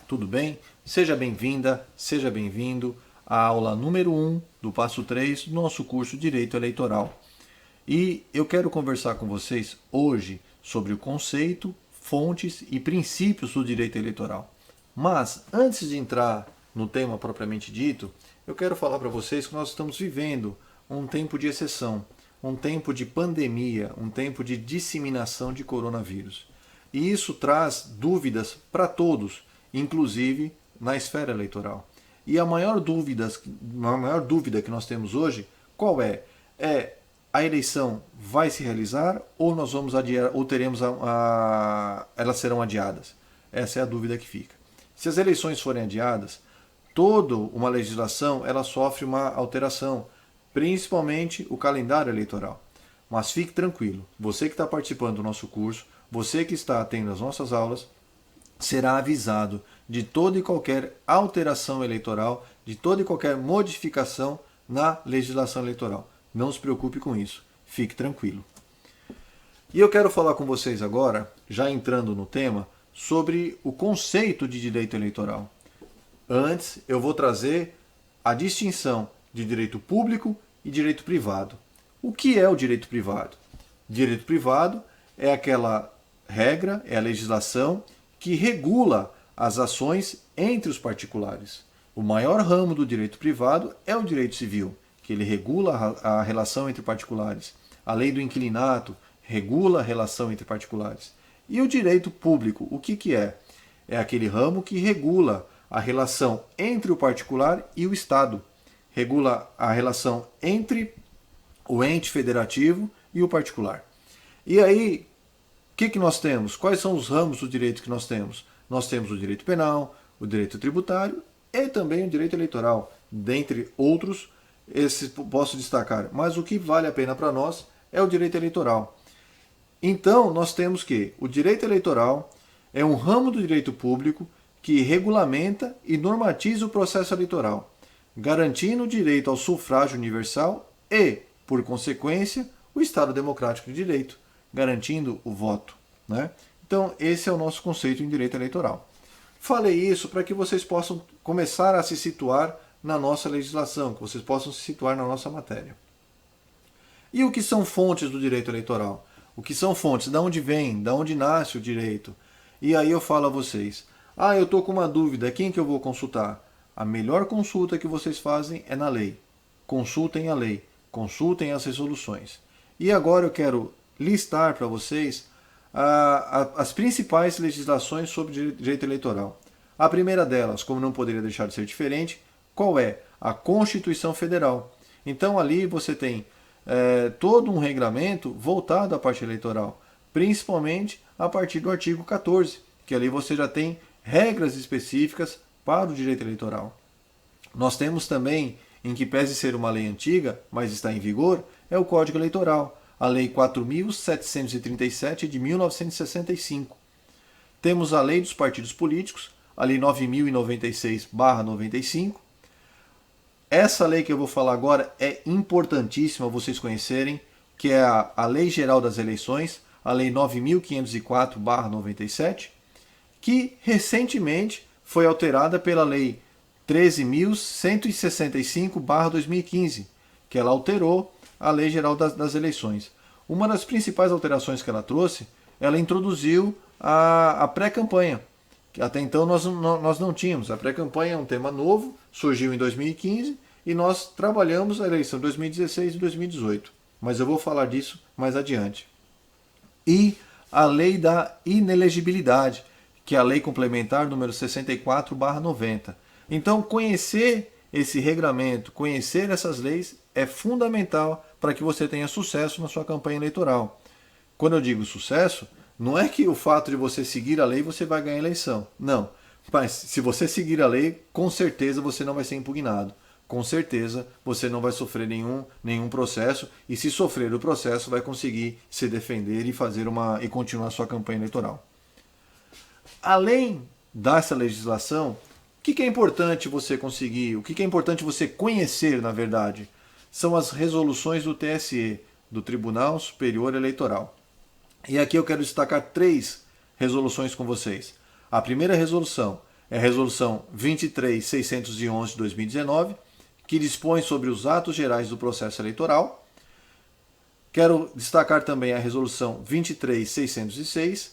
tudo bem? Seja bem-vinda, seja bem-vindo à aula número 1 do passo 3 do nosso curso Direito Eleitoral. E eu quero conversar com vocês hoje sobre o conceito, fontes e princípios do direito eleitoral. Mas, antes de entrar no tema propriamente dito, eu quero falar para vocês que nós estamos vivendo um tempo de exceção, um tempo de pandemia, um tempo de disseminação de coronavírus. E isso traz dúvidas para todos, inclusive na esfera eleitoral. E a maior dúvida que nós temos hoje, qual é? A eleição vai se realizar ou nós vamos adiar, ou teremos elas serão adiadas? Essa é a dúvida que fica. Se as eleições forem adiadas, toda uma legislação ela sofre uma alteração, principalmente o calendário eleitoral. Mas fique tranquilo, você que está participando do nosso curso, você que está atendendo às nossas aulas, será avisado de toda e qualquer alteração eleitoral, de toda e qualquer modificação na legislação eleitoral. Não se preocupe com isso, fique tranquilo. E eu quero falar com vocês agora, já entrando no tema, sobre o conceito de direito eleitoral. Antes, eu vou trazer a distinção de direito público e direito privado. O que é o direito privado? Direito privado é aquela regra, é a legislação que regula as ações entre os particulares. O maior ramo do direito privado é o direito civil, que ele regula a relação entre particulares. A lei do inquilinato regula a relação entre particulares. E o direito público, o que é? É aquele ramo que regula a relação entre o particular e o Estado. Regula a relação entre o ente federativo e o particular. E aí, o que nós temos? Quais são os ramos do direito que nós temos? Nós temos o direito penal, o direito tributário e também o direito eleitoral. Dentre outros, esses posso destacar. Mas o que vale a pena para nós é o direito eleitoral. Então, nós temos que o direito eleitoral é um ramo do direito público que regulamenta e normatiza o processo eleitoral, garantindo o direito ao sufrágio universal e, por consequência, o Estado democrático de direito, garantindo o voto. Né? Então, esse é o nosso conceito em direito eleitoral. Falei isso para que vocês possam começar a se situar na nossa legislação, que vocês possam se situar na nossa matéria. E o que são fontes do direito eleitoral? O que são fontes? Da onde vem? Da onde nasce o direito? E aí eu falo a vocês, eu estou com uma dúvida, quem que eu vou consultar? A melhor consulta que vocês fazem é na lei. Consultem a lei, consultem as resoluções. E agora eu quero listar para vocês as principais legislações sobre direito eleitoral. A primeira delas, como não poderia deixar de ser diferente, qual é? A Constituição Federal. Então ali você tem todo um regramento voltado à parte eleitoral, principalmente a partir do artigo 14, que ali você já tem regras específicas para o direito eleitoral. Nós temos também, em que pese ser uma lei antiga, mas está em vigor, é o Código Eleitoral, a Lei 4.737 de 1965. Temos a Lei dos Partidos Políticos, a Lei 9.096/95. Essa lei que eu vou falar agora é importantíssima vocês conhecerem, que é a Lei Geral das Eleições, a Lei 9.504/97, que recentemente foi alterada pela Lei 13.165/2015, que ela alterou a Lei Geral das Eleições. Uma das principais alterações que ela trouxe, ela introduziu a pré-campanha, que até então nós não tínhamos. A pré-campanha é um tema novo, surgiu em 2015 e nós trabalhamos a eleição de 2016 e 2018. Mas eu vou falar disso mais adiante. E a Lei da Inelegibilidade, que é a Lei Complementar número 64/90. Então, conhecer esse regramento, conhecer essas leis é fundamental para que você tenha sucesso na sua campanha eleitoral. Quando eu digo sucesso, não é que o fato de você seguir a lei você vai ganhar a eleição. Não. Mas se você seguir a lei, com certeza você não vai ser impugnado. Com certeza você não vai sofrer nenhum processo, e se sofrer o processo vai conseguir se defender e continuar a sua campanha eleitoral. Além dessa legislação, o que é importante você conseguir, o que é importante você conhecer, na verdade, são as resoluções do TSE, do Tribunal Superior Eleitoral. E aqui eu quero destacar 3 resoluções com vocês. A primeira resolução é a Resolução 23.611 de 2019, que dispõe sobre os atos gerais do processo eleitoral. Quero destacar também a Resolução 23.606,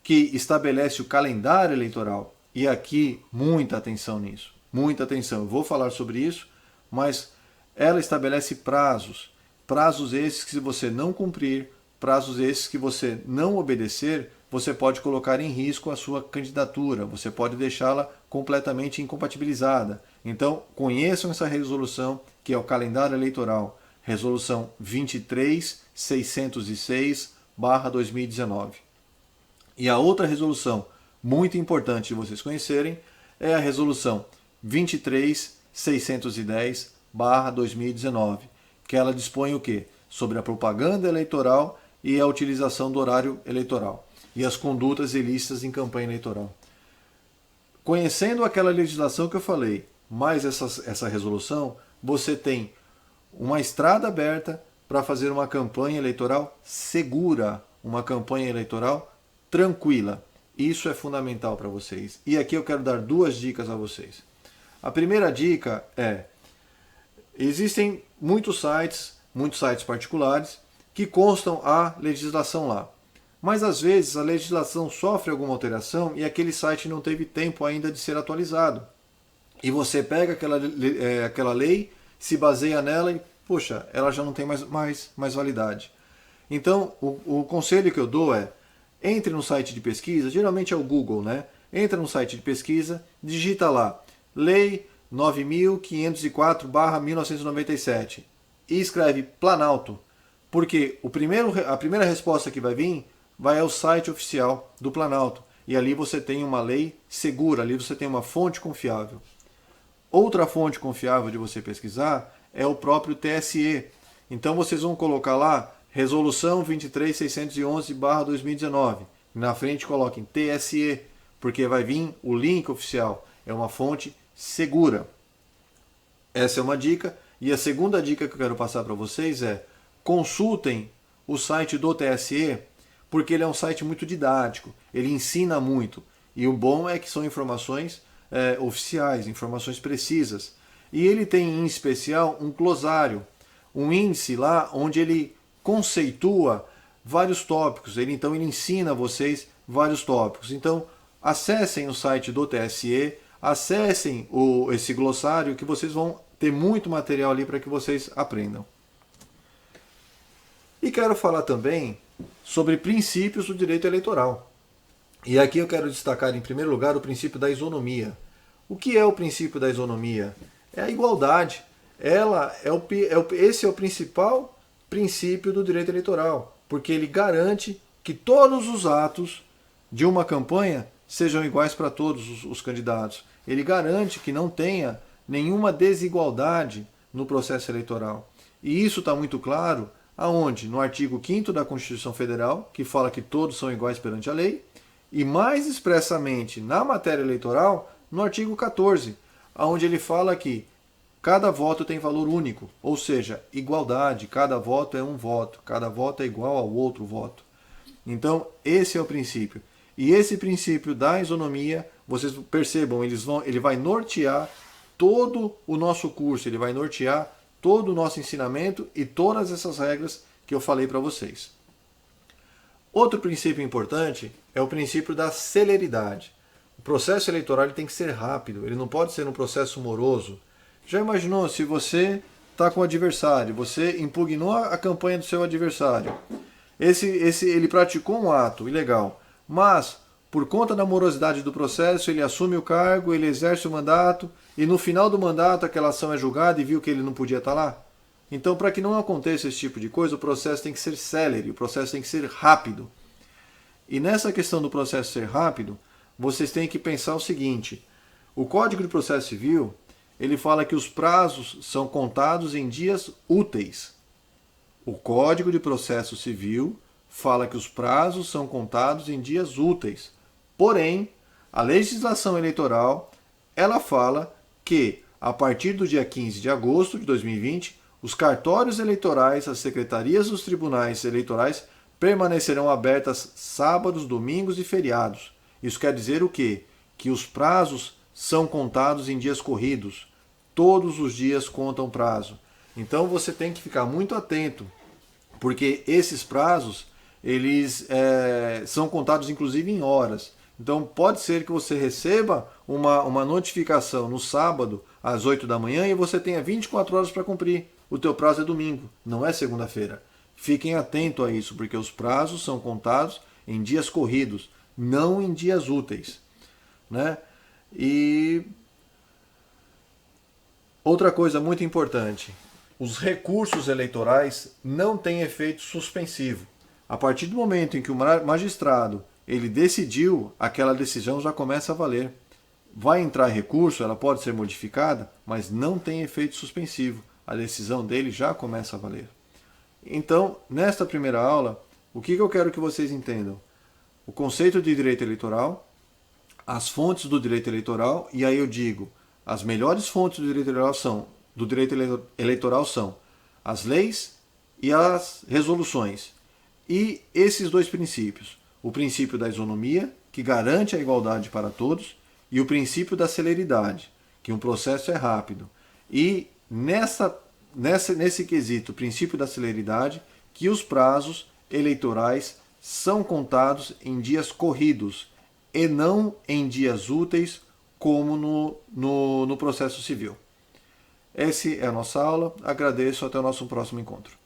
que estabelece o calendário eleitoral. E aqui, muita atenção nisso, muita atenção. Eu vou falar sobre isso, mas ela estabelece prazos. Prazos esses que, se você não cumprir, prazos esses que você não obedecer, você pode colocar em risco a sua candidatura, você pode deixá-la completamente incompatibilizada. Então, conheçam essa resolução, que é o calendário eleitoral, Resolução 23.606/2019. E a outra resolução, muito importante de vocês conhecerem, é a Resolução 23.610/2019, que ela dispõe o quê? Sobre a propaganda eleitoral e a utilização do horário eleitoral e as condutas ilícitas em campanha eleitoral. Conhecendo aquela legislação que eu falei, mais essa resolução, você tem uma estrada aberta para fazer uma campanha eleitoral segura, uma campanha eleitoral tranquila. Isso é fundamental para vocês. E aqui eu quero dar duas dicas a vocês. A primeira dica é: existem muitos sites particulares, que constam a legislação lá. Mas às vezes a legislação sofre alguma alteração e aquele site não teve tempo ainda de ser atualizado. E você pega aquela lei, se baseia nela e, poxa, ela já não tem mais validade. Então, o conselho que eu dou é: entre no site de pesquisa, geralmente é o Google, né? Entra no site de pesquisa, digita lá, Lei 9.504/1997 e escreve Planalto, porque a primeira resposta que vai vir vai ao site oficial do Planalto, e ali você tem uma lei segura, ali você tem uma fonte confiável. Outra fonte confiável de você pesquisar é o próprio TSE. Então vocês vão colocar lá Resolução 23.611/2019. Na frente coloquem TSE, porque vai vir o link oficial. É uma fonte segura. Essa é uma dica. E a segunda dica que eu quero passar para vocês é: consultem o site do TSE, porque ele é um site muito didático. Ele ensina muito. E o bom é que são informações oficiais, informações precisas. E ele tem em especial um glossário, um índice lá onde ele conceitua vários tópicos. Então ele ensina a vocês vários tópicos. Então acessem o site do TSE, acessem esse glossário, que vocês vão ter muito material ali para que vocês aprendam. E quero falar também sobre princípios do direito eleitoral. E aqui eu quero destacar em primeiro lugar o princípio da isonomia. O que é o princípio da isonomia? É a igualdade. Esse é o principal princípio do direito eleitoral, porque ele garante que todos os atos de uma campanha sejam iguais para todos os candidatos. Ele garante que não tenha nenhuma desigualdade no processo eleitoral. E isso está muito claro aonde? No artigo 5º da Constituição Federal, que fala que todos são iguais perante a lei, e mais expressamente na matéria eleitoral, no artigo 14, onde ele fala que cada voto tem valor único, ou seja, igualdade, cada voto é um voto, cada voto é igual ao outro voto. Então, esse é o princípio. E esse princípio da isonomia, vocês percebam, ele vai nortear todo o nosso curso, ele vai nortear todo o nosso ensinamento e todas essas regras que eu falei para vocês. Outro princípio importante é o princípio da celeridade. O processo eleitoral ele tem que ser rápido, ele não pode ser um processo moroso. Já imaginou se você está com o adversário, você impugnou a campanha do seu adversário, ele praticou um ato ilegal, mas por conta da morosidade do processo ele assume o cargo, ele exerce o mandato e no final do mandato aquela ação é julgada e viu que ele não podia estar lá? Então, para que não aconteça esse tipo de coisa, o processo tem que ser célere, o processo tem que ser rápido. E nessa questão do processo ser rápido, vocês têm que pensar o seguinte: o Código de Processo Civil, ele fala que os prazos são contados em dias úteis. O Código de Processo Civil fala que os prazos são contados em dias úteis. Porém, a legislação eleitoral, ela fala que, a partir do dia 15 de agosto de 2020, os cartórios eleitorais, as secretarias dos tribunais eleitorais permanecerão abertas sábados, domingos e feriados. Isso quer dizer o quê? que os prazos são contados em dias corridos. Todos os dias contam prazo. Então você tem que ficar muito atento, porque esses prazos eles são contados inclusive em horas. Então pode ser que você receba uma notificação no sábado às 8 da manhã e você tenha 24 horas para cumprir. O teu prazo é domingo, não é segunda-feira. Fiquem atentos a isso, porque os prazos são contados em dias corridos, não em dias úteis, né? E outra coisa muito importante, os recursos eleitorais não têm efeito suspensivo. A partir do momento em que o magistrado ele decidiu, aquela decisão já começa a valer. Vai entrar recurso, ela pode ser modificada, mas não tem efeito suspensivo. A decisão dele já começa a valer. Então, nesta primeira aula, o que eu quero que vocês entendam? O conceito de direito eleitoral, as fontes do direito eleitoral, e aí eu digo, as melhores fontes do direito eleitoral são as leis e as resoluções. E esses dois princípios, o princípio da isonomia, que garante a igualdade para todos, e o princípio da celeridade, que um processo é rápido. E nesse quesito, o princípio da celeridade, que os prazos eleitorais são contados em dias corridos e não em dias úteis, como no processo civil. Essa é a nossa aula. Agradeço. Até o nosso próximo encontro.